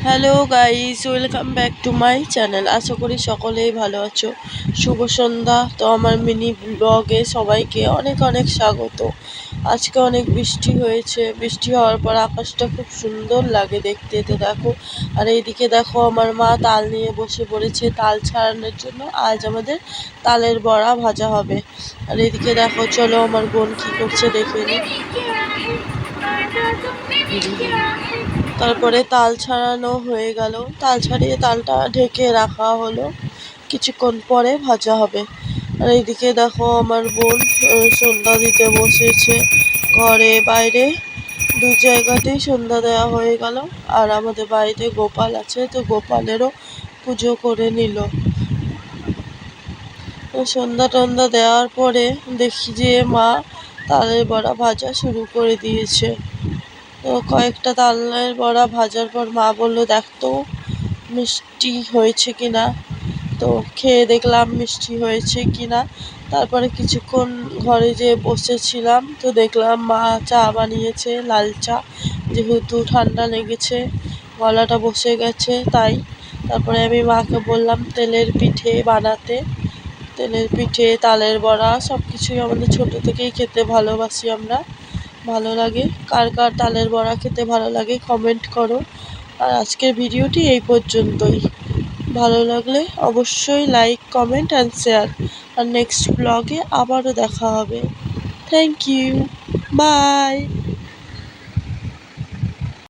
Hello guys, welcome back to my channel. আশা করি সকলেই ভালো আছো। শুভ সন্ধ্যা। তো আমার মিনি ব্লগে সবাইকে অনেক অনেক স্বাগত। আজকে অনেক বৃষ্টি হয়েছে। বৃষ্টি হওয়ার পর আকাশটা খুব সুন্দর লাগে দেখতে। তো দেখো, আর এইদিকে দেখো আমার মা তাল নিয়ে বসে পড়েছে তাল ছাড়ানোর জন্য। আজ আমাদের তালের বড়া ভাজা হবে। আর এইদিকে দেখো, চলো আমার বোন কি করছে দেখে নি। তারপরে তাল ছাড়ানো হয়ে গেল। তাল ছাড়িয়ে তালটা ঢেকে রাখা হলো, কিছুক্ষণ পরে ভাজা হবে। আর এইদিকে দেখো আমার বোন সন্ধ্যা দিতে বসেছে। ঘরে বাইরে দু জায়গাতেই সন্ধ্যা দেওয়া হয়ে গেল। আর আমাদের বাড়িতে গোপাল আছে, তো গোপালেরও পুজো করে নিল। সন্ধ্যা টন্ধ্যা দেওয়ার পরে দেখি যে মা তালের বড়া ভাজা শুরু করে দিয়েছে। তো কয়েকটা তালের বড়া ভাজার পর মা বললো, দেখ তো মিষ্টি হয়েছে কিনা। তো খেয়ে দেখলাম মিষ্টি হয়েছে কিনা। তারপরে কিছুক্ষণ ঘরে যেয়ে বসেছিলাম, তো দেখলাম মা চা বানিয়েছে, লাল চা, যেহেতু ঠান্ডা লেগেছে, গলাটা বসে গেছে তাই। তারপরে আমি মাকে বললাম তেলের পিঠে বানাতে। তেলের পিঠে, তালের বড়া সব কিছুই আমাদের ছোটো থেকেই খেতে ভালোবাসি আমরা। ভালো লাগে। কার কার তালের বড়া খেতে ভালো লাগে কমেন্ট করো। আর আজকের ভিডিওটি এই পর্যন্তই। ভালো লাগলে অবশ্যই লাইক, কমেন্ট অ্যান্ড শেয়ার। আর নেক্সট ব্লগে আবারও দেখা হবে। Thank you, by.